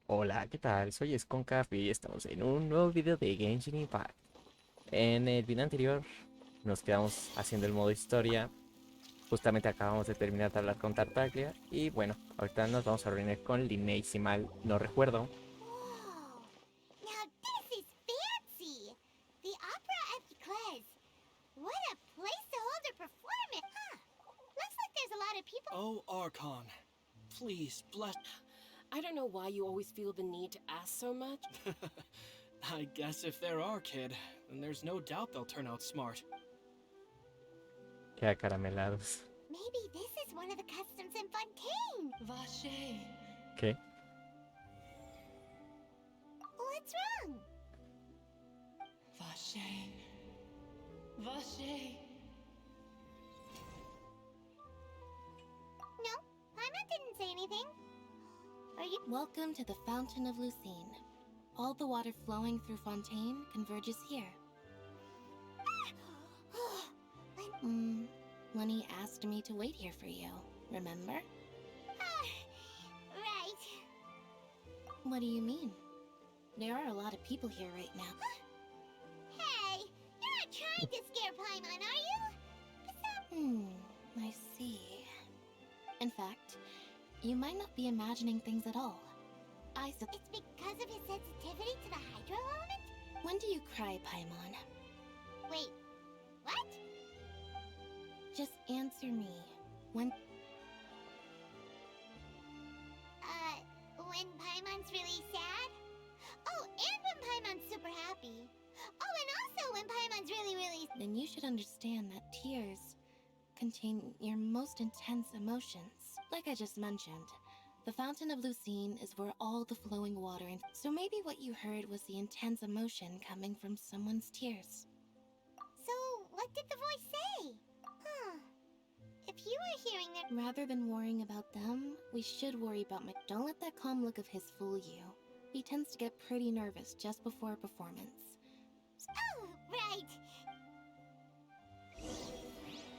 Hola, ¿qué tal? Soy Skonkaf y estamos en un nuevo video de Genshin Impact. En el video anterior nos quedamos haciendo el modo historia. Justamente acabamos de terminar de hablar con Tartaglia. Y bueno, ahorita nos vamos a reunir con Lyney, si mal no recuerdo. Whoa! Now this is fancy! The opera at Eclairs. What a place to hold a performance! Huh. Looks like there's a lot of people. Oh, Archon, please bless. I don't know why you always feel the need to ask so much. I guess if there are, kid, then there's no doubt they'll turn out smart. Que acaramelados. Maybe this is one of the customs in Fontaine. Vache. ¿Qué? What's wrong? Vache. Vache. No, Paimon didn't say anything. Are you? Welcome to the Fountain of Lucine. All the water flowing through Fontaine converges here. Lyney asked me to wait here for you, remember? Right. What do you mean? There are a lot of people here right now. Hey, you're not trying to scare Paimon, are you? I see. In fact, you might not be imagining things at all. It's because of his sensitivity to the hydro element? When do you cry, Paimon? Wait, what? Just answer me. When... When Paimon's really sad? Oh, and when Paimon's super happy. Oh, and also when Paimon's really... Then you should understand that tears contain your most intense emotions. Like I just mentioned, the Fountain of Lucine is where all the flowing water and so maybe what you heard was the intense emotion coming from someone's tears. So, what did the voice say? Huh. If you were hearing it... Rather than worrying about them, we should worry about my... Don't let that calm look of his fool you. He tends to get pretty nervous just before a performance. Oh, right.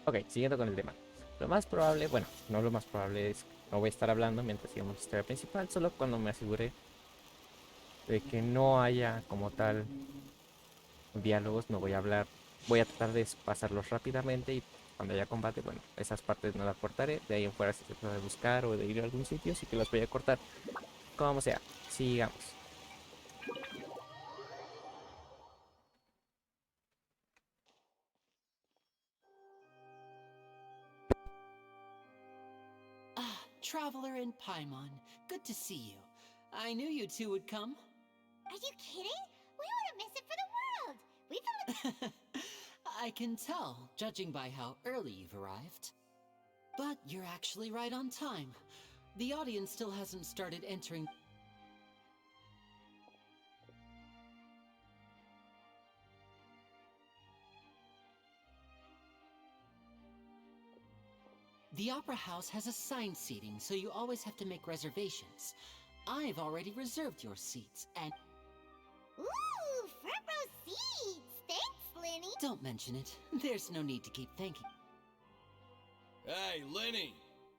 Ok, siguiendo con el tema. Lo más probable, bueno, no lo más probable es... No voy a estar hablando mientras sigamos la historia principal, solo cuando me asegure de que no haya como tal diálogos, no voy a hablar. Voy a tratar de pasarlos rápidamente y cuando haya combate, bueno, esas partes no las cortaré. De ahí en fuera si se trata de buscar o de ir a algún sitio, sí que las voy a cortar. Como sea, sigamos. Ah, Traveler and Paimon, good to see you. I knew you two would come. Are you kidding? We wouldn't miss it for the world. We've been... I can tell, judging by how early you've arrived. But you're actually right on time. The audience still hasn't started entering. The Opera House has assigned seating, so you always have to make reservations. I've already reserved your seats, and... Ooh, front row seats. Thanks, Lyney. Don't mention it. There's no need to keep thanking. Hey, Lyney!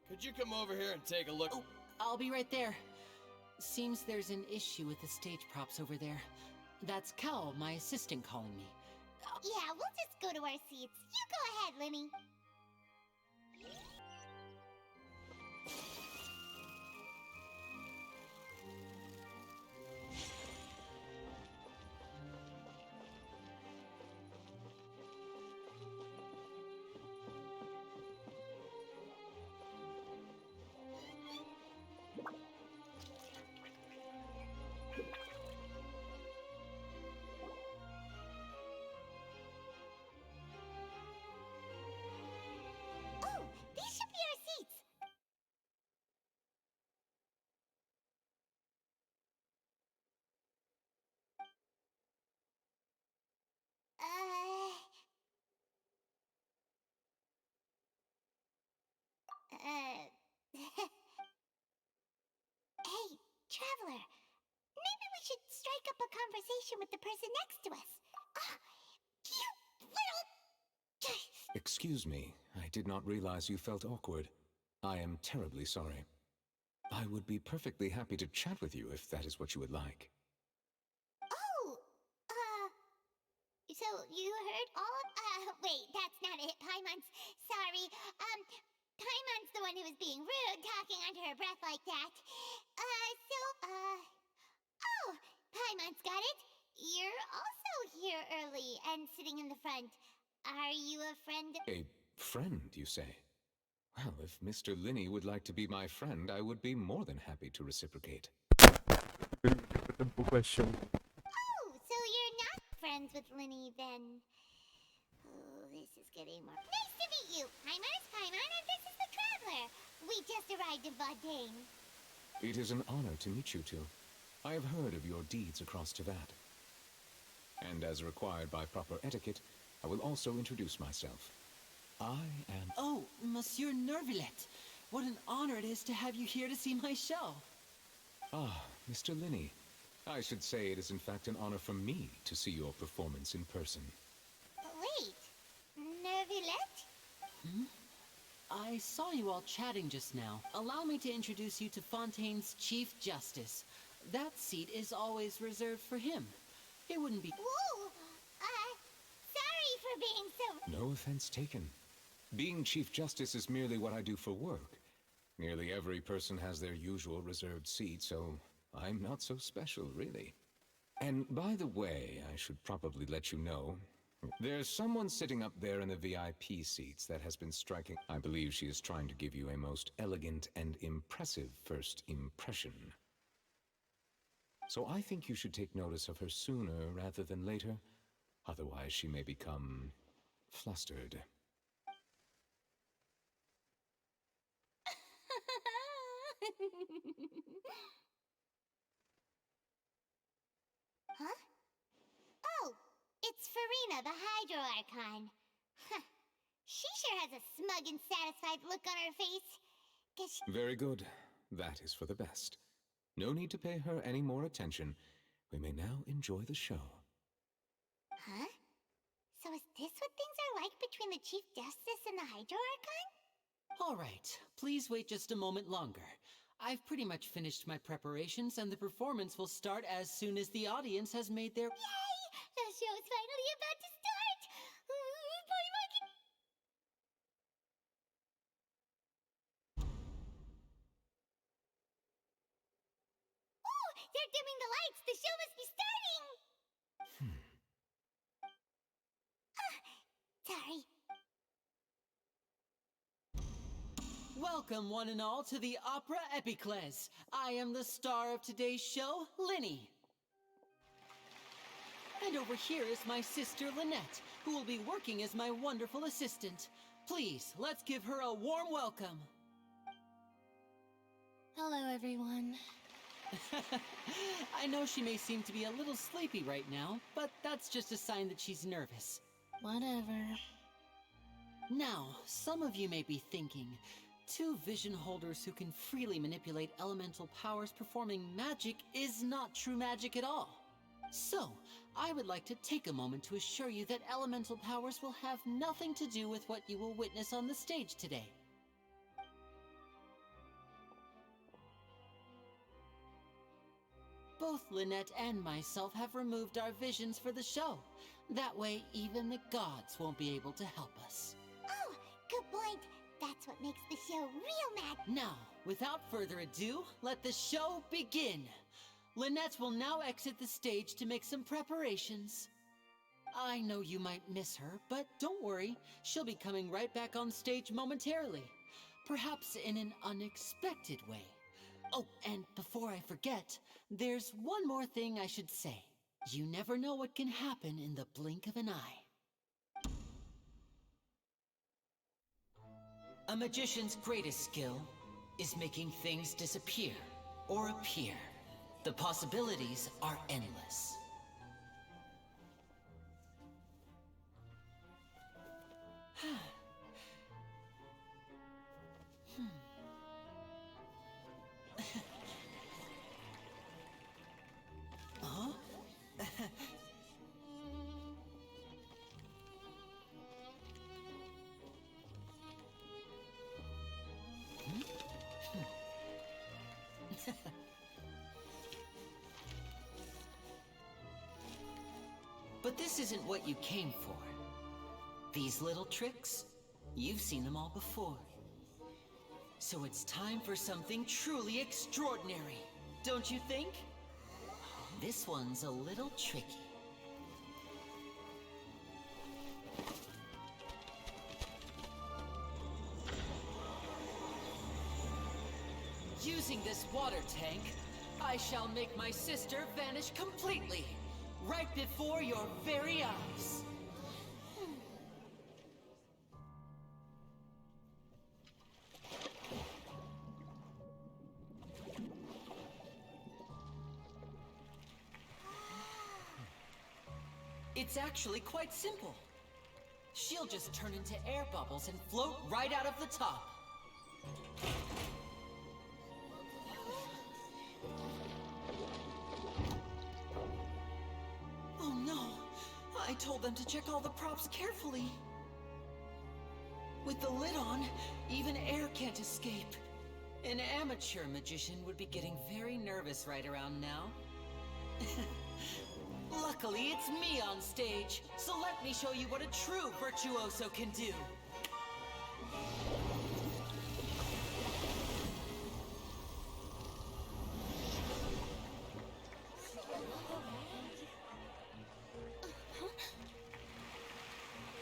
Could you come over here and take a look? Oh, I'll be right there. Seems there's an issue with the stage props over there. That's Cal, my assistant, calling me. Yeah, we'll just go to our seats. You go ahead, Lyney. Oh, these should be our seats. Hey, Traveler. Maybe we should strike up a conversation with the person next to us. You little... Excuse me, I did not realize you felt awkward. I am terribly sorry. I would be perfectly happy to chat with you if that is what you would like. Oh, so you heard all of, wait, that's not it. Paimon's, sorry. Paimon's the one who was being rude, talking under her breath like that. Oh, Paimon's got it. You're also here early and sitting in the front. Are you a friend? A friend, you say? Well, if Mr. Lyney would like to be my friend, I would be more than happy to reciprocate. Question. Oh, so you're not friends with Lyney then? Oh, this is getting more. Nice to meet you. Paimon is Paimon, and this is the Traveler. We just arrived in Bodremos. It is an honor to meet you two. I have heard of your deeds across Teyvat. And as required by proper etiquette, I will also introduce myself. I am... Oh, Monsieur Nervillet. What an honor it is to have you here to see my show. Ah, Mr. Lyney. I should say it is in fact an honor for me to see your performance in person. Wait, Nervillet? I saw you all chatting just now. Allow me to introduce you to Fontaine's Chief Justice. That seat is always reserved for him. It wouldn't be... Whoa, sorry for being so... No offense taken. Being Chief Justice is merely what I do for work. Nearly every person has their usual reserved seat, so I'm not so special, really. And by the way, I should probably let you know, there's someone sitting up there in the VIP seats that has been striking. I believe she is trying to give you a most elegant and impressive first impression. So I think you should take notice of her sooner rather than later. Otherwise, she may become flustered. Huh? Oh, it's Farina, the Hydro Archon. Huh. She sure has a smug and satisfied look on her face. Guess she... Very good. That is for the best. No need to pay her any more attention. We may now enjoy the show. Huh? So is this what things are like between the Chief Justice and the Hydro Archon? All right, please wait just a moment longer. I've pretty much finished my preparations, and the performance will start as soon as the audience has made their... Yay! The show's finally about to start! Paimon can... Oh, they're dimming the lights! The show must be starting! Sorry. Welcome, one and all, to the Opera Epiclese. I am the star of today's show, Lyney. And over here is my sister, Lynette, who will be working as my wonderful assistant. Please, let's give her a warm welcome. Hello, everyone. I know she may seem to be a little sleepy right now, but that's just a sign that she's nervous. Whatever. Now, some of you may be thinking, two vision holders who can freely manipulate elemental powers performing magic is not true magic at all. So, I would like to take a moment to assure you that elemental powers will have nothing to do with what you will witness on the stage today. Both Lynette and myself have removed our visions for the show. That way, even the gods won't be able to help us. Oh, good point. That's what makes the show real mad. Now, without further ado, let the show begin. Lynette will now exit the stage to make some preparations. I know you might miss her, but don't worry. She'll be coming right back on stage momentarily. Perhaps in an unexpected way. Oh, and before I forget, there's one more thing I should say. You never know what can happen in the blink of an eye. A magician's greatest skill is making things disappear or appear. The possibilities are endless. Huh? But this isn't what you came for. These little tricks, you've seen them all before. So it's time for something truly extraordinary, don't you think? This one's a little tricky. Using this water tank, I shall make my sister vanish completely, right before your very eyes. It's actually quite simple. She'll just turn into air bubbles and float right out of the top. Oh no! I told them to check all the props carefully. With the lid on, even air can't escape. An amateur magician would be getting very nervous right around now. Luckily, it's me on stage, so let me show you what a true virtuoso can do.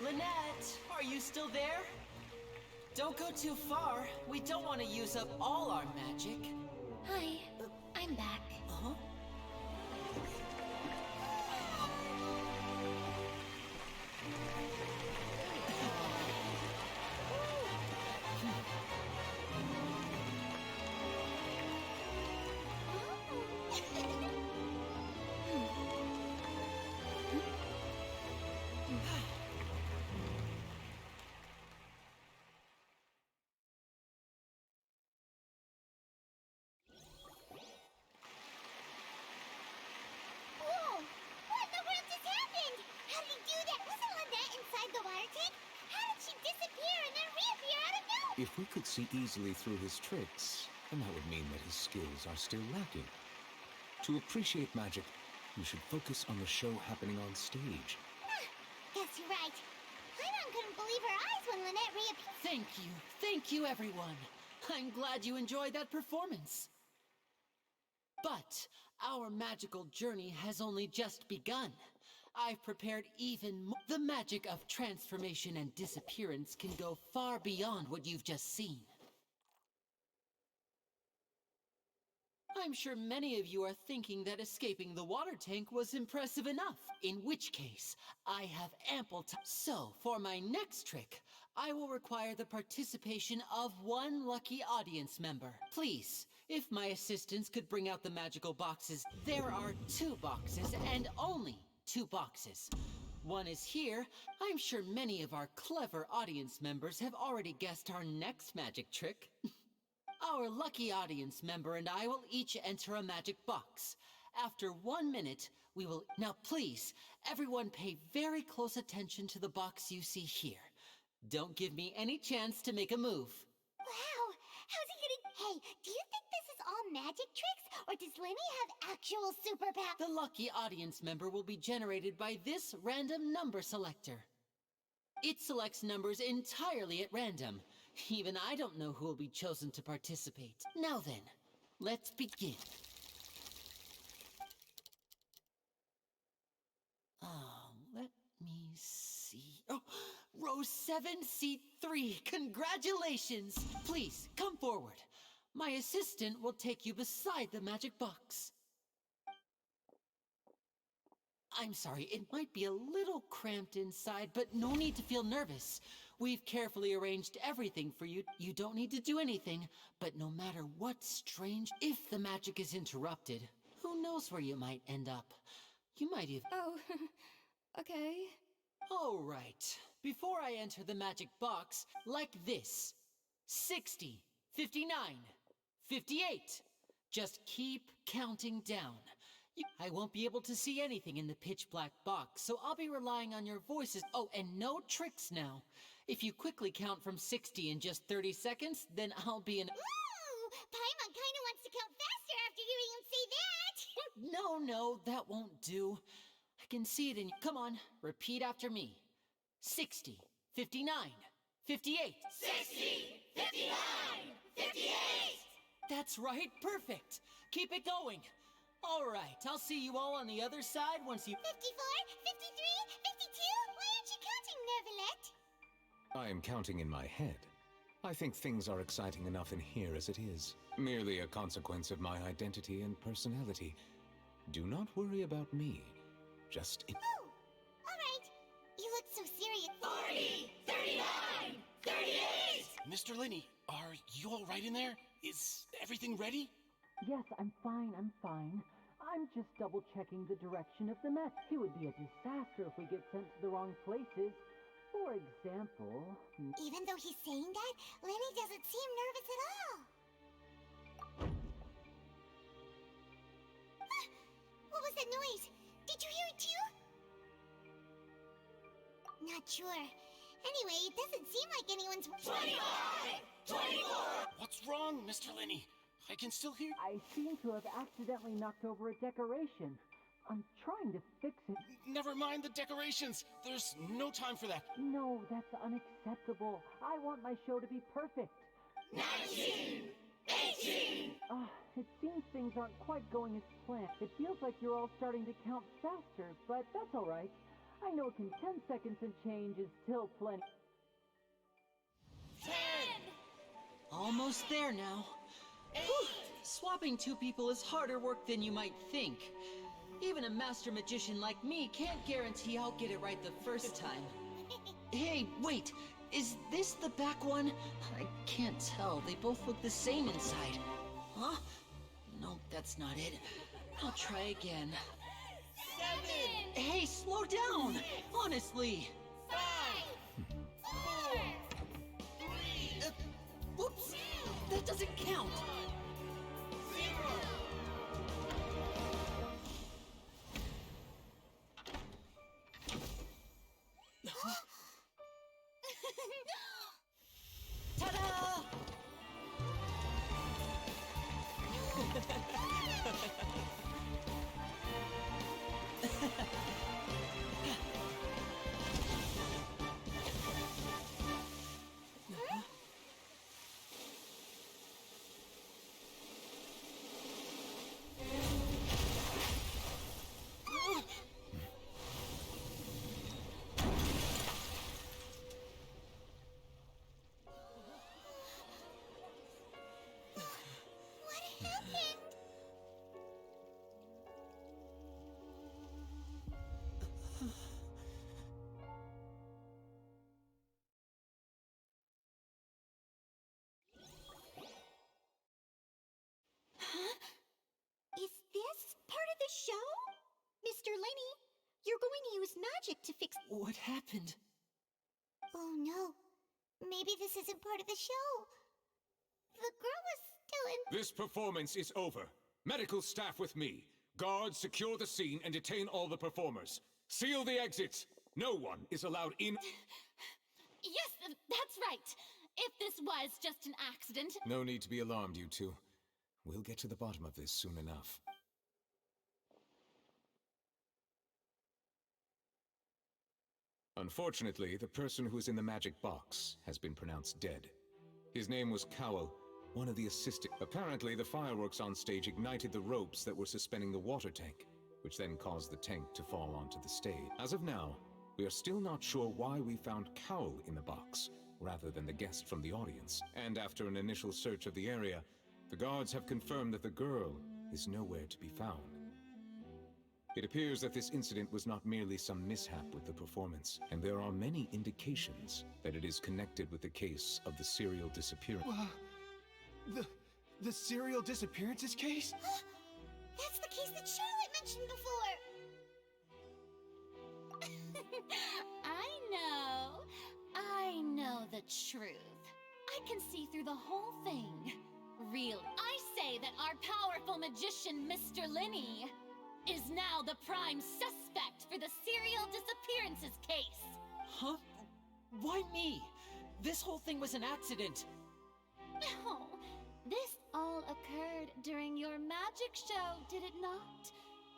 Lynette, are you still there? Don't go too far. We don't want to use up all our magic. Hi, I'm back. Huh? Whoa! What in the world just happened? How did he do that? Wasn't Lynette inside the water tank? How did she disappear and then reappear out of nowhere? If we could see easily through his tricks, then that would mean that his skills are still lacking. To appreciate magic, you should focus on the show happening on stage. Guess you're right. Paimon couldn't believe her eyes when Lynette reappeared. Thank you everyone. I'm glad you enjoyed that performance. But our magical journey has only just begun. I've prepared even more. The magic of transformation and disappearance can go far beyond what you've just seen. I'm sure many of you are thinking that escaping the water tank was impressive enough, in which case, I have ample time. So, for my next trick, I will require the participation of one lucky audience member. Please, if my assistants could bring out the magical boxes. There are 2 boxes, and only 2 boxes. One is here. I'm sure many of our clever audience members have already guessed our next magic trick. Our lucky audience member and I will each enter a magic box. After 1 minute, we will... Now please, everyone pay very close attention to the box you see here. Don't give me any chance to make a move. Wow! How's he gonna... Hey, do you think this is all magic tricks? Or does Lyney have actual superpowers? The lucky audience member will be generated by this random number selector. It selects numbers entirely at random. Even I don't know who will be chosen to participate. Now then, let's begin. Let me see. Oh, row 7, seat 3. Congratulations! Please, come forward. My assistant will take you beside the magic box. I'm sorry, it might be a little cramped inside, but no need to feel nervous. We've carefully arranged everything for you. You don't need to do anything, but no matter what strange, if the magic is interrupted, who knows where you might end up. You might even... Oh, okay. All right. Before I enter the magic box, like this. 60, 59, 58. Just keep counting down. I won't be able to see anything in the pitch black box, so I'll be relying on your voices. Oh, and no tricks now. If you quickly count from 60 in just 30 seconds, then I'll be in... Ooh! Paimon kinda wants to count faster after hearing him say that! No, that won't do. I can see it in you. Come on, repeat after me. 60, 59, 58. 60, 59, 58! That's right, perfect. Keep it going. All right, I'll see you all on the other side once you... 54, 53, 52? Why aren't you counting, Neverlet? I am counting in my head. I think things are exciting enough in here as it is. Merely a consequence of my identity and personality. Do not worry about me. Just... Oh, all right. You look so serious. 40, 39, 38! Mr. Lyney, are you all right in there? Is everything ready? Yes, I'm fine, I'm fine. I'm just double-checking the direction of the map. It would be a disaster if we get sent to the wrong places. For example... Even though he's saying that, Lyney doesn't seem nervous at all. What was that noise? Did you hear it too? Not sure. Anyway, it doesn't seem like anyone's... 25! 24! What's wrong, Mr. Lyney? I can still hear... I seem to have accidentally knocked over a decoration. I'm trying to fix it. Never mind the decorations. There's no time for that. No, that's unacceptable. I want my show to be perfect. 19! 18! It seems things aren't quite going as planned. It feels like you're all starting to count faster, but that's all right. I know 10 seconds and change is still plenty. 10! Almost there now. Whew. Swapping two people is harder work than you might think. Even a master magician like me can't guarantee I'll get it right the first time. Hey, wait! Is this the back one? I can't tell. They both look the same inside. Huh? No, that's not it. I'll try again. 7! Hey, slow down! Honestly! 5! 4! 3! Whoops! That doesn't count! 0! Ta-da! What happened? Is this part of the show? Mr. Lyney, you're going to use magic to fix... What happened? Oh no. Maybe this isn't part of the show. The girl was still in... This performance is over. Medical staff with me. Guards, secure the scene and detain all the performers. Seal the exits. No one is allowed in... Yes, that's right. If this was just an accident... No need to be alarmed, you two. We'll get to the bottom of this soon enough. Unfortunately, the person who is in the magic box has been pronounced dead. His name was Cowell, one of the assistant. Apparently, the fireworks on stage ignited the ropes that were suspending the water tank, which then caused the tank to fall onto the stage. As of now, we are still not sure why we found Cowell in the box, rather than the guest from the audience. And after an initial search of the area, the guards have confirmed that the girl is nowhere to be found. It appears that this incident was not merely some mishap with the performance, and there are many indications that it is connected with the case of the serial disappearance. The serial disappearances case? That's the case that Charlotte mentioned before. I know the truth. I can see through the whole thing. Really. I say that our powerful magician, Mr. Lyney, is now the prime suspect for the serial disappearances case. Huh? Why me? This whole thing was an accident. No, this all occurred during your magic show, did it not?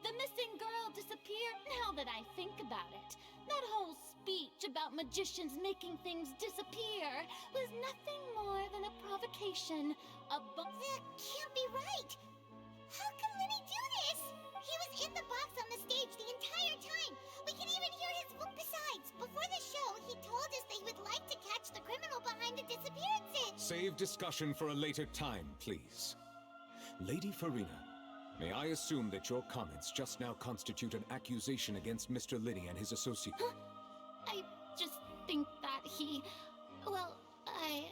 The missing girl disappeared. Now that I think about it, that whole speech about magicians making things disappear was nothing more than a provocation. That can't be right. How can Lyney do this? He was in the box on the stage the entire time. We can even hear his voice. Besides, before the show, he told us that he would like to catch the criminal behind the disappearances. Save discussion for a later time, please. Lady Farina, may I assume that your comments just now constitute an accusation against Mr. Lyney and his associate? Huh? I just think that he... Well, I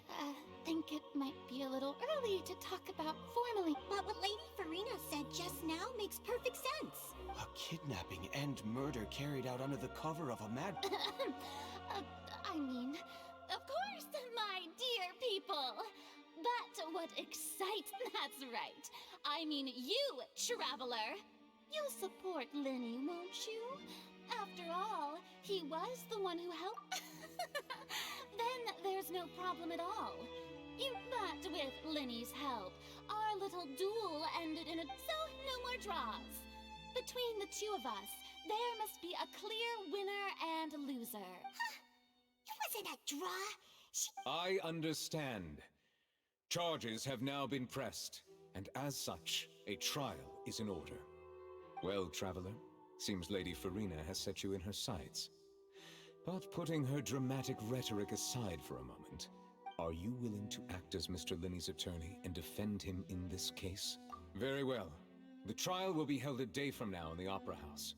think it might be a little early to talk about formally. But what Lady Farina said just now makes perfect sense. A kidnapping and murder carried out under the cover of a mad... I mean, of course, my dear people. But what excites... That's right. I mean you, traveler. You'll support Lyney, won't you? After all, he was the one who helped... Then there's no problem at all. But with Lyney's help, our little duel ended in a... So, no more draws. Between the two of us, there must be a clear winner and loser. Huh? It wasn't a draw. I understand. Charges have now been pressed, and as such, a trial is in order. Well, traveler, seems Lady Farina has set you in her sights. But putting her dramatic rhetoric aside for a moment, are you willing to act as Mr. Lyney's attorney and defend him in this case? Very well. The trial will be held a day from now in the Opera House.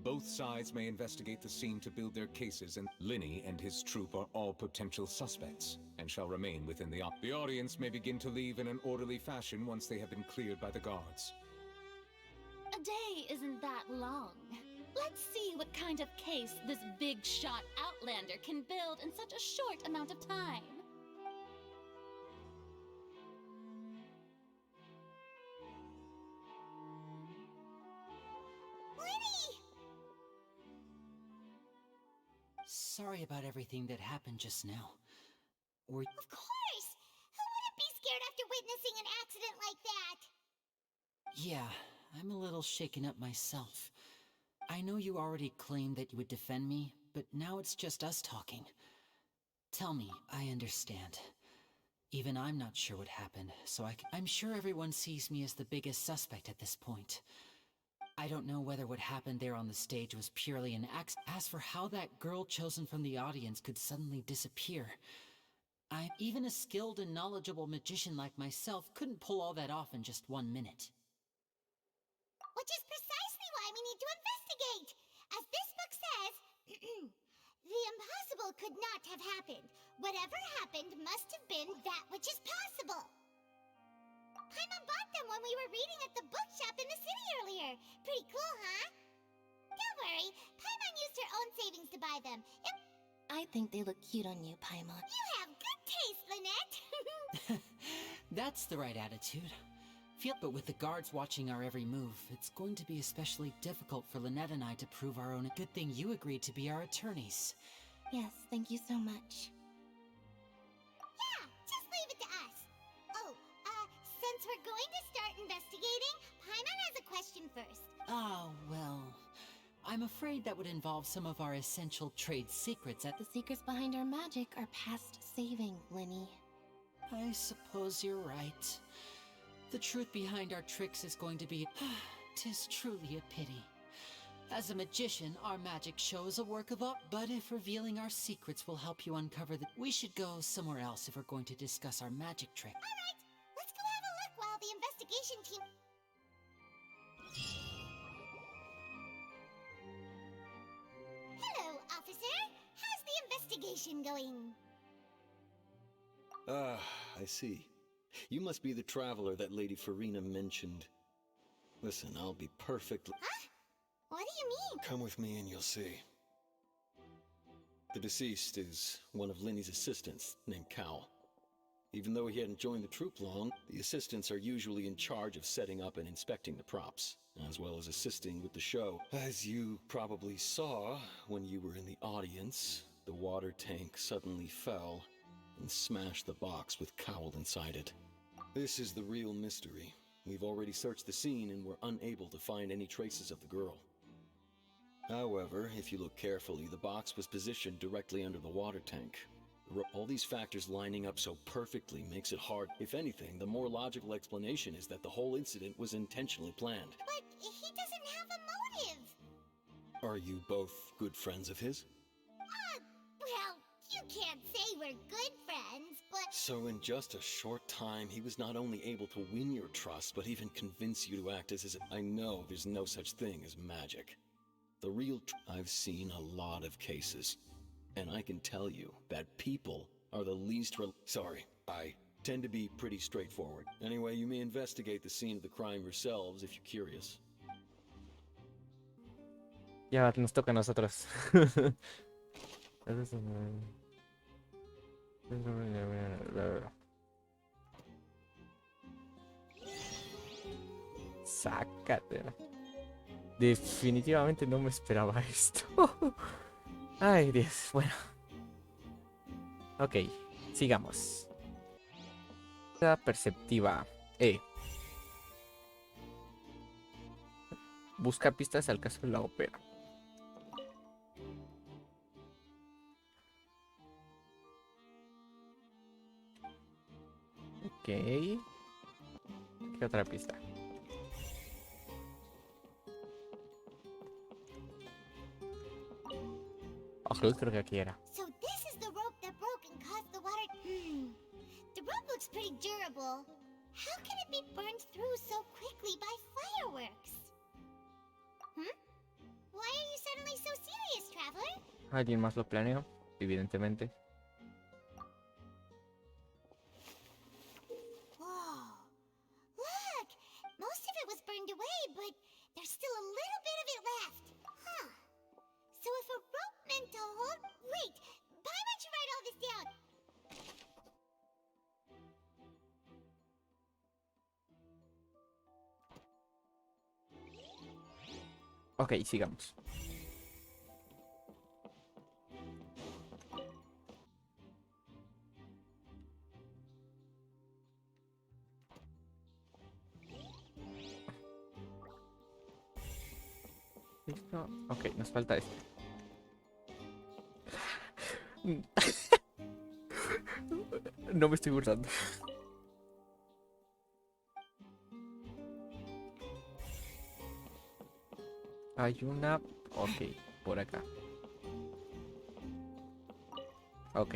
Both sides may investigate the scene to build their cases, and Lyney and his troupe are all potential suspects, and shall remain within the The audience may begin to leave in an orderly fashion once they have been cleared by the guards. A day isn't that long. Let's see what kind of case this big-shot Outlander can build in such a short amount of time. Lyney! Sorry about everything that happened just now. Of course! Who wouldn't be scared after witnessing an accident like that? Yeah, I'm a little shaken up myself. I know you already claimed that you would defend me, but now it's just us talking. Tell me, I understand. Even I'm not sure what happened, so I'm sure everyone sees me as the biggest suspect at this point. I don't know whether what happened there on the stage was purely an accident. As for how that girl chosen from the audience could suddenly disappear, even a skilled and knowledgeable magician like myself couldn't pull all that off in just 1 minute. Which is precisely why we need to investigate. As this book says, the impossible could not have happened. Whatever happened must have been that which is possible. Paimon bought them when we were reading at the bookshop in the city earlier. Pretty cool, huh? Don't worry, Paimon used her own savings to buy them. I think they look cute on you, Paimon. You have good taste, Lynette. That's the right attitude. But with the guards watching our every move, it's going to be especially difficult for Lynette and I to prove our own. Good thing you agreed to be our attorneys. Yes, thank you so much. Yeah, just leave it to us. Oh, since we're going to start investigating, Paimon has a question first. Ah, well, I'm afraid that would involve some of our essential trade secrets. The secrets behind our magic are past saving, Lyney. I suppose you're right. The truth behind our tricks is going to be... 'Tis truly a pity. As a magician, our magic shows a work of art, but if revealing our secrets will help you uncover we should go somewhere else if we're going to discuss our magic trick. Alright, let's go have a look while the investigation team... Hello, officer. How's the investigation going? Ah, I see. You must be the traveler that Lady Farina mentioned. Listen, I'll be perfectly... Huh? What do you mean? Come with me and you'll see. The deceased is one of Lyney's assistants, named Cal. Even though he hadn't joined the troupe long, the assistants are usually in charge of setting up and inspecting the props, as well as assisting with the show. As you probably saw when you were in the audience, the water tank suddenly fell and smashed the box with Cowl inside it. This is the real mystery. We've already searched the scene and were unable to find any traces of the girl. However, if you look carefully, the box was positioned directly under the water tank. All these factors lining up so perfectly makes it hard. If anything, the more logical explanation is that the whole incident was intentionally planned. But he doesn't have a motive. Are you both good friends of his? Well, you can't say we're good friends, but... So in just a short time, he was not only able to win your trust, but even convince you to act as his... I know there's no such thing as magic. The real I've seen a lot of cases, and I can tell you that people are the least Sorry, I tend to be pretty straightforward. Anyway, you may investigate the scene of the crime yourselves if you're curious. Ya nos toca a nosotros. Sácatela. Definitivamente no me esperaba esto. Ay, Dios. Bueno. Ok, sigamos. La perceptiva. Busca pistas al caso de la ópera. Ok. ¿Qué otra pista? Creo que aquí era. So this is the rope that broke and caused the water... The rope looks pretty durable. How can it be burned through so quickly by fireworks? Why are you suddenly so serious, traveler? ¿Alguien más lo planeó? Evidentemente. Whoa. Look! Most of it was burned away, but there's still a little bit of it left. Huh. So if a rope meant to hold... Wait! Why don't you write all this down? Ok, sigamos. ¿Listo? Ok, nos falta este. No me estoy burlando. Hay una... Ok, por acá. Ok.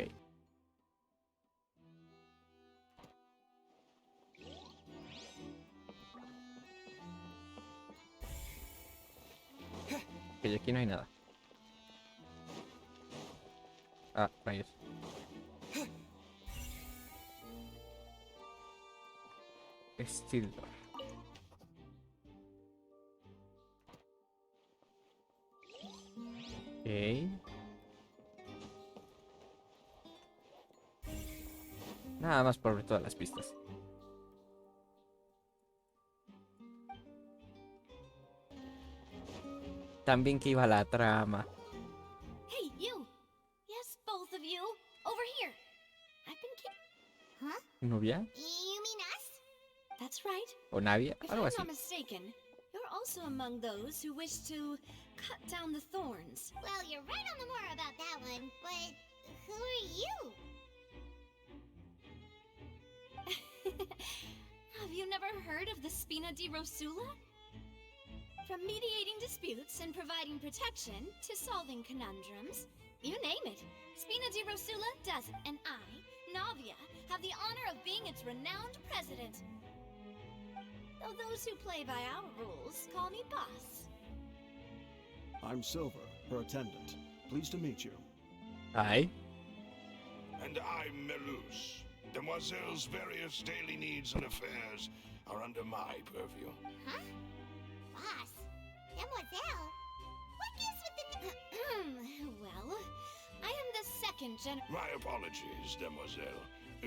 Ok, aquí no hay nada. Ah, rayos. Steel door. Ok. Nada más por ver todas las pistas. También que iba la trama. Hey, you! Yes, both of you! Over here! I've been Huh? ¿Novia? You mean us? That's right. ¿O Navia? If Algo I'm así. not mistaken, you're also among those who wish to cut down the thorns. Well, you're right on the more about that one, but who are you? Have you never heard of the Spina di Rosula? From mediating disputes and providing protection to solving conundrums, you name it, Spina di Rosula does it, and I, Navia, have the honor of being its renowned president. Though those who play by our rules call me boss. I'm Silver, her attendant. Pleased to meet you. Aye. And I'm Melus. Demoiselle's various daily needs and affairs are under my purview. Huh? Boss? Demoiselle? What gives with the... Well, I am the second My apologies, Demoiselle.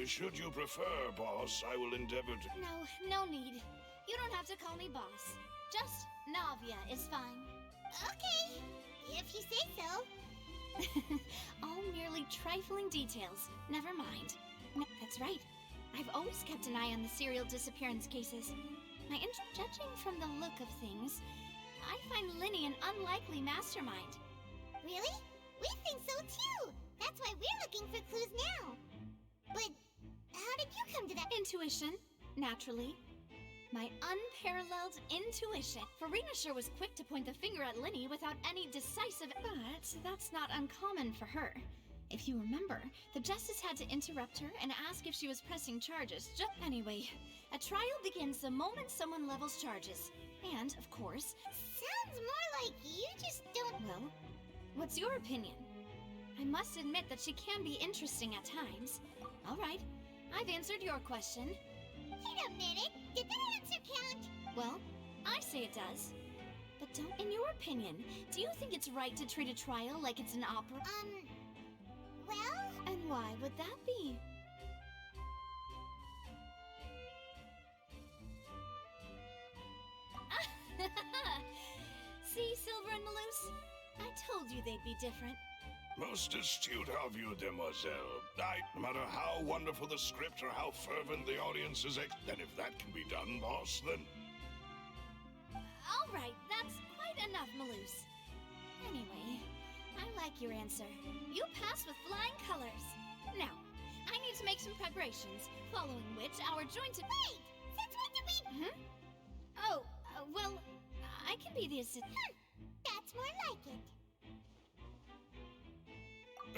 Should you prefer, boss, I will endeavor to... No need. You don't have to call me boss. Just Navia is fine. Okay, if you say so. All merely trifling details. Never mind. That's right. I've always kept an eye on the serial disappearance cases. Judging from the look of things, I find Lyney an unlikely mastermind. Really? We think so too! That's why we're looking for clues now. But how did you come to that? Intuition, naturally. My unparalleled intuition. Farina sure was quick to point the finger at Lyney without any decisive... But that's not uncommon for her. If you remember, the Justice had to interrupt her and ask if she was pressing charges. Anyway, a trial begins the moment someone levels charges. And, of course... Sounds more like you just don't... Well, what's your opinion? I must admit that she can be interesting at times. All right, I've answered your question. Wait a minute, did that answer count? Well, I say it does. But don't, in your opinion, do you think it's right to treat a trial like it's an opera? Well... And why would that be? See, Silver and Malus? I told you they'd be different. Most astute of you, demoiselle. No matter how wonderful the script or how fervent the audience is, then if that can be done, boss, then... All right, that's quite enough, Malus. Anyway, I like your answer. You passed with flying colors. Now, I need to make some preparations, following which our joint... Wait! Since when did we... Oh, well, I can be the assistant. That's more like it.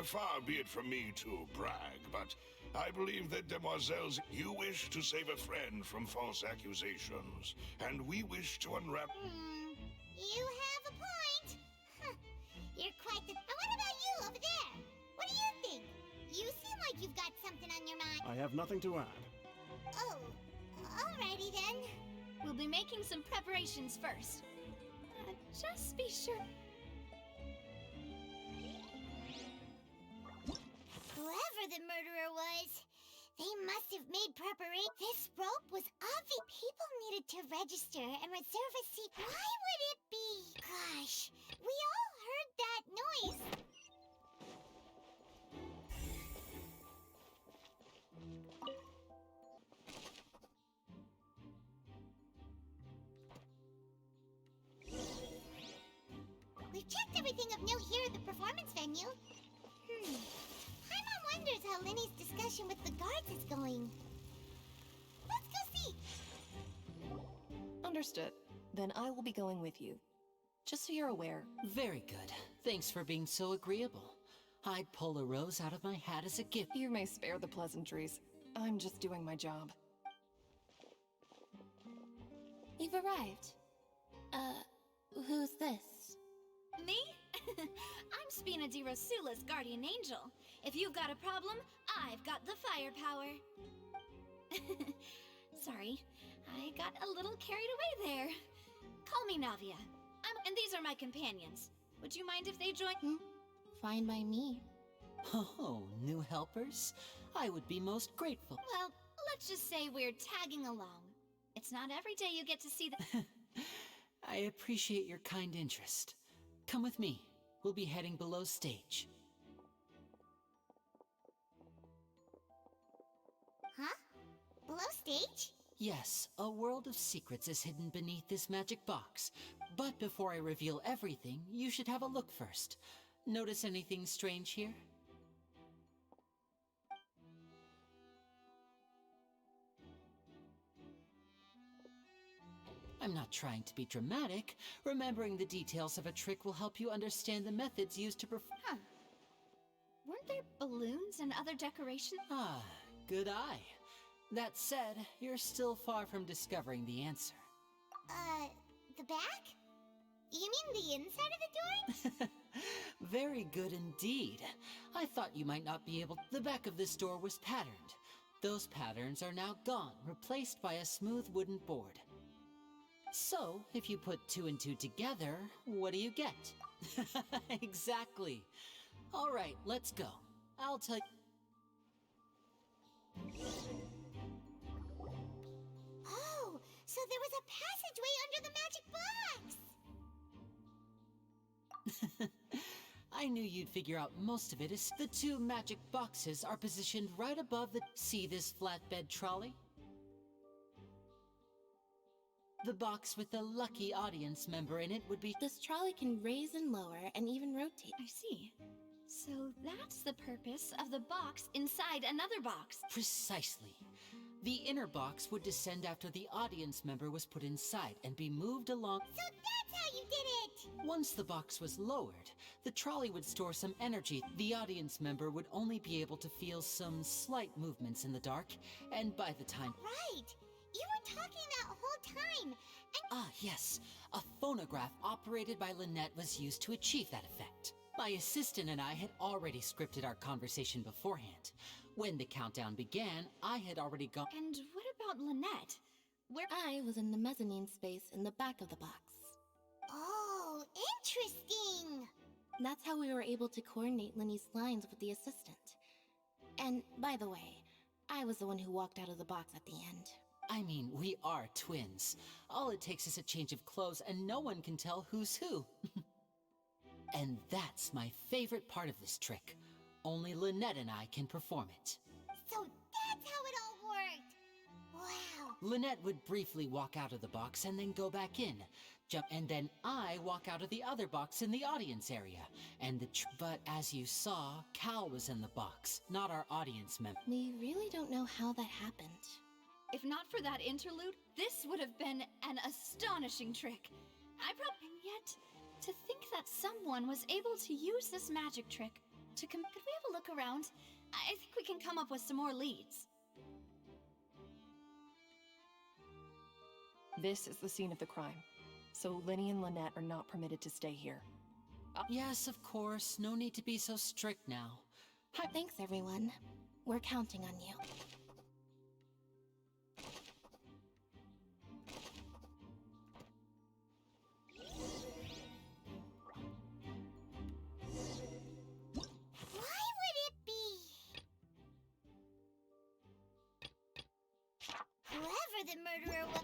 Far be it from me to brag, but I believe that, demoiselles, you wish to save a friend from false accusations, and we wish to unwrap... You have a point. You're quite the... What about you over there? What do you think? You seem like you've got something on your mind. I have nothing to add. Oh, alrighty then. We'll be making some preparations first. Just be sure... Whoever the murderer was, they must have made preparation. This rope was obvious. People needed to register and reserve a seat. Why would it be? Gosh, we all heard that noise. We've checked everything of note here at the performance venue. Paimon wonders how Lyney's discussion with the guards is going. Let's go see. Understood. Then I will be going with you. Just so you're aware. Very good. Thanks for being so agreeable. I'd pull a rose out of my hat as a gift. You may spare the pleasantries. I'm just doing my job. You've arrived. Who's this? Me? I'm Spina di Rosula's guardian angel. If you've got a problem, I've got the firepower. Sorry, I got a little carried away there. Call me Navia. And these are my companions. Would you mind if they join? Fine by me. Oh, new helpers? I would be most grateful. Well, let's just say we're tagging along. It's not every day you get to see the... I appreciate your kind interest. Come with me. We'll be heading below stage. Huh? Below stage? Yes, a world of secrets is hidden beneath this magic box. But before I reveal everything, you should have a look first. Notice anything strange here? I'm not trying to be dramatic. Remembering the details of a trick will help you understand the methods used to perform. Huh. Weren't there balloons and other decorations? Ah, good eye. That said, you're still far from discovering the answer. The back? You mean the inside of the door? Very good indeed. I thought you might not be able... The back of this door was patterned. Those patterns are now gone, replaced by a smooth wooden board. So, if you put 2 and 2 together, what do you get? Exactly. All right, let's go. I'll tell you... Oh, so there was a passageway under the magic box! I knew you'd figure out most of it as the 2 magic boxes are positioned right above the... See this flatbed trolley? The box with the lucky audience member in it would be... This trolley can raise and lower and even rotate. I see. So that's the purpose of the box inside another box. Precisely. The inner box would descend after the audience member was put inside and be moved along. So that's how you did it! Once the box was lowered, the trolley would store some energy. The audience member would only be able to feel some slight movements in the dark, and by the time... Right! You were talking that whole time, and... Yes. A phonograph operated by Lynette was used to achieve that effect. My assistant and I had already scripted our conversation beforehand. When the countdown began, I had already gone... And what about Lynette? Where... I was in the mezzanine space in the back of the box. Oh, interesting! That's how we were able to coordinate Lyney's lines with the assistant. And, by the way, I was the one who walked out of the box at the end. I mean, we are twins. All it takes is a change of clothes and no one can tell who's who. And that's my favorite part of this trick. Only Lynette and I can perform it. So that's how it all worked! Wow! Lynette would briefly walk out of the box and then go back in. And then I walk out of the other box in the audience area. And but as you saw, Cal was in the box, not our audience member. We really don't know how that happened. If not for that interlude, this would have been an astonishing trick. And yet, to think that someone was able to use this magic trick to could we have a look around? I think we can come up with some more leads. This is the scene of the crime, so Lyney and Lynette are not permitted to stay here. Yes, of course. No need to be so strict now. Thanks, everyone. We're counting on you. The murderer was...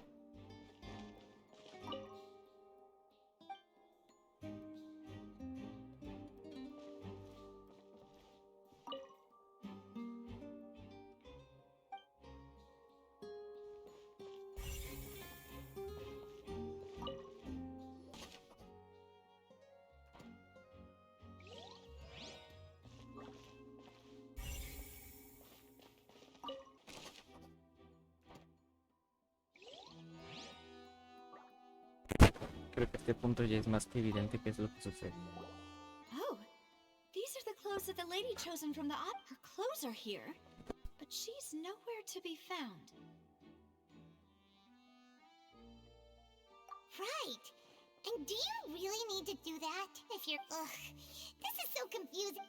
Creo que a este punto ya es más que evidente qué es lo que sucede. Oh, these are the clothes that the lady chosen from the Her clothes are here, but she's nowhere to be found. Right. And do you really need to do that? If you're... Ugh. This is so confusing.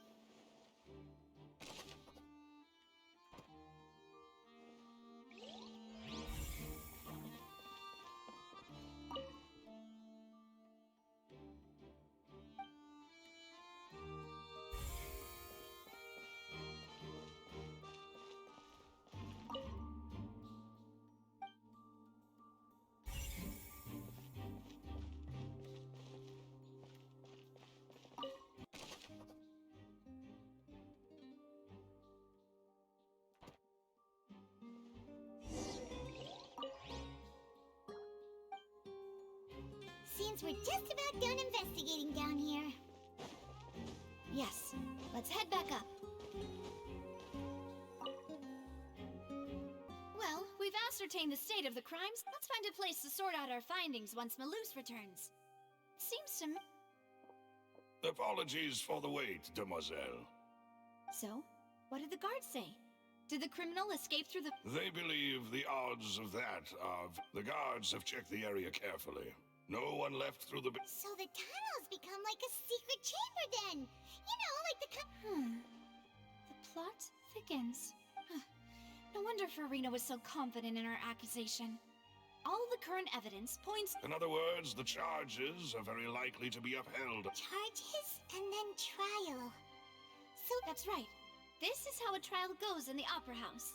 Seems we're just about done investigating down here. Yes, let's head back up. Well, we've ascertained the state of the crimes. Let's find a place to sort out our findings once Malus returns. Seems to me... Apologies for the wait, demoiselle. So, what did the guards say? Did the criminal escape through the... They believe the odds of that are... The guards have checked the area carefully. No one left through the... So the tunnels become like a secret chamber then! You know, like the... The plot thickens. No wonder Farina was so confident in her accusation. All the current evidence points... In other words, the charges are very likely to be upheld. Charges and then trial. So... That's right. This is how a trial goes in the Opera House.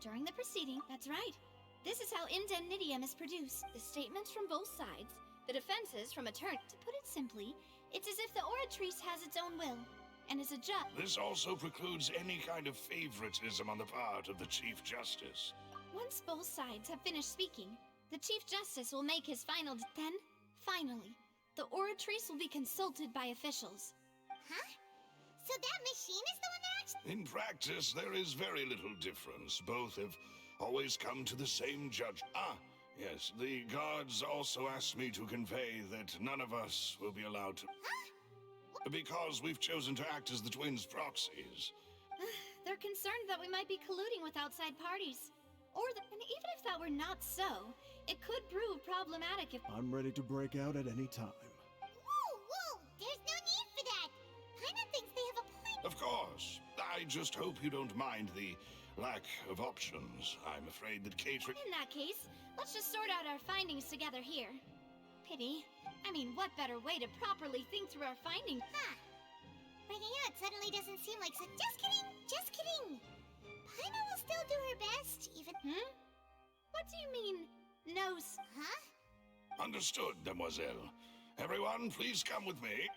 During the proceeding, that's right. This is how indemnitium is produced. The statements from both sides, the defenses from attorney. To put it simply, it's as if the oratrice has its own will, and is a judge. This also precludes any kind of favoritism on the part of the Chief Justice. Once both sides have finished speaking, The Chief Justice will make his final... Then, finally, the Oratrice will be consulted by officials. Huh? So that machine is the one that actually... In practice, there is very little difference. Both have always come to the same judge. Ah, yes, the guards also asked me to convey that none of us will be allowed to... Huh? Because we've chosen to act as the twins' proxies. They're concerned that we might be colluding with outside parties. And even if that were not so, it could prove problematic if... I'm ready to break out at any time. Whoa! There's no need for that! Paimon thinks they have a point. Of course. I just hope you don't mind the lack of options. I'm afraid that catering... In that case, let's just sort out our findings together here. Pity. I mean, what better way to properly think through our findings? Huh. Breaking out suddenly doesn't seem like so... Just kidding! Just kidding! Paimon will still do her best, even... What do you mean, no... Huh? Understood, Demoiselle. Everyone, please come with me.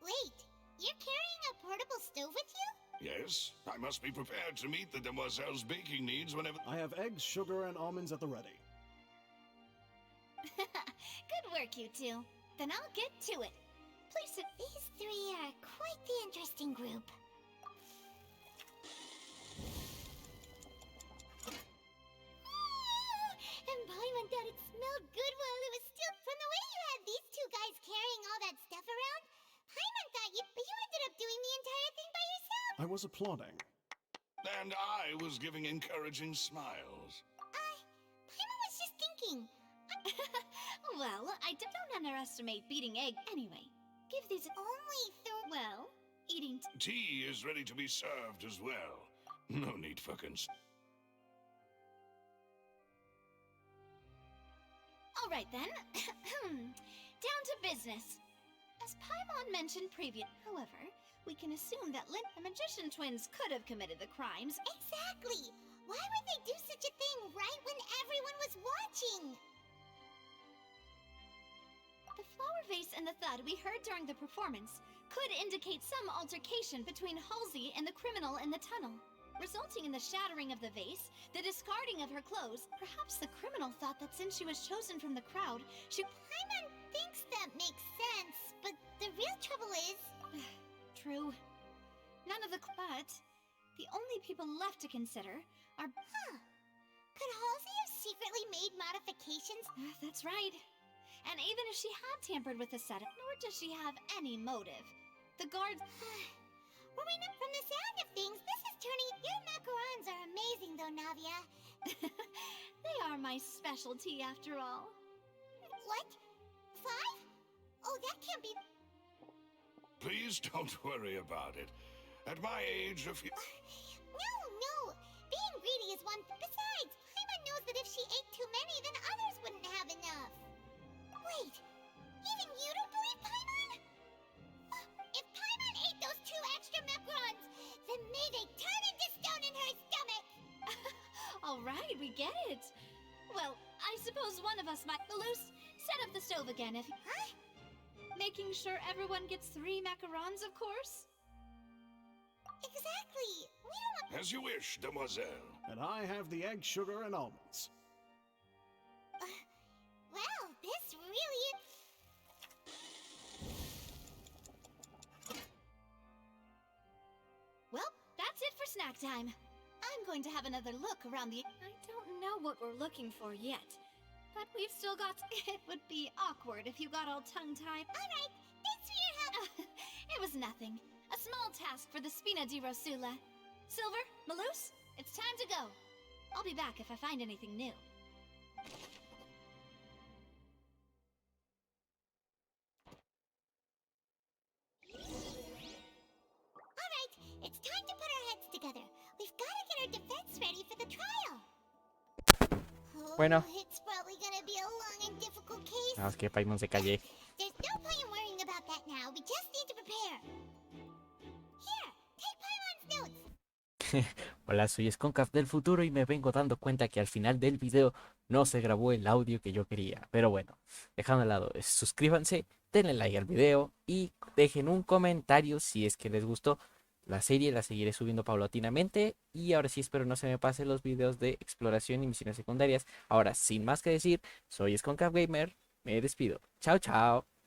Wait, you're carrying a portable stove with you? Yes, I must be prepared to meet the Demoiselle's baking needs whenever... I have eggs, sugar, and almonds at the ready. Good work, you two. Then I'll get to it. Please sit. These three are quite the interesting group. And Paimon thought it smelled good while it was still... From the way you had these two guys carrying all that stuff around, Paimon thought you... But you ended up doing the entire thing by yourself. I was applauding. And I was giving encouraging smiles. Paimon was just thinking. Well, I don't underestimate beating egg anyway. Give these Only well, eating Tea is ready to be served as well. No need for All right then. Down to business. As Paimon mentioned however, we can assume that the magician twins could have committed the crimes. Exactly! Why would they do such a thing right when everyone was watching? The flower vase and the thud we heard during the performance could indicate some altercation between Halsey and the criminal in the tunnel, resulting in the shattering of the vase, the discarding of her clothes. Perhaps the criminal thought that since she was chosen from the crowd, Paimon thinks that makes sense, but the real trouble is... True. None of the... But the only people left to consider are... Could Halsey have secretly made modifications? That's right. And even if she had tampered with the setup, nor does she have any motive. The guards... From the sound of things, this is turning... Your macarons are amazing, though, Navia. They are my specialty, after all. What? 5? Oh, that can't be... Please don't worry about it. At my age, if you... No. Being greedy is one... Besides, Paimon knows that if she ate too many, then others wouldn't have enough. Wait, even you don't believe Paimon? If Paimon ate those 2 extra macarons, then may they turn into stone in her stomach! All right, we get it. Well, I suppose one of us might... Loose, set up the stove again if... Huh? Making sure everyone gets 3 macarons, of course? Exactly. We don't want... As you wish, Demoiselle. And I have the egg, sugar, and almonds. Well, this really is... Well, that's it for snack time. I'm going to have another look around the... I don't know what we're looking for yet. But we've still got... It would be awkward if you got all tongue-tied. All right, thanks for your help. It was nothing. A small task for the Spina di Rosula. Silver, Maloose, it's time to go. I'll be back if I find anything new. All right, it's time to put our heads together. We've got to get our defense ready for the trial. Bueno. It's probably gonna be a long and difficult case. Nada más que Paimon se calle. There's no point in worrying about that now. We just need to prepare. Here, take Paimon's notes. Hola, soy Skonkaf del futuro y me vengo dando cuenta que al final del video no se grabó el audio que yo quería. Pero bueno, dejando de lado, suscríbanse, denle like al video y dejen un comentario si es que les gustó la serie la seguiré subiendo paulatinamente. Y ahora sí espero no se me pasen los videos de exploración y misiones secundarias. Ahora, sin más que decir, soy Sconcap Gamer. Me despido. Chao, chao.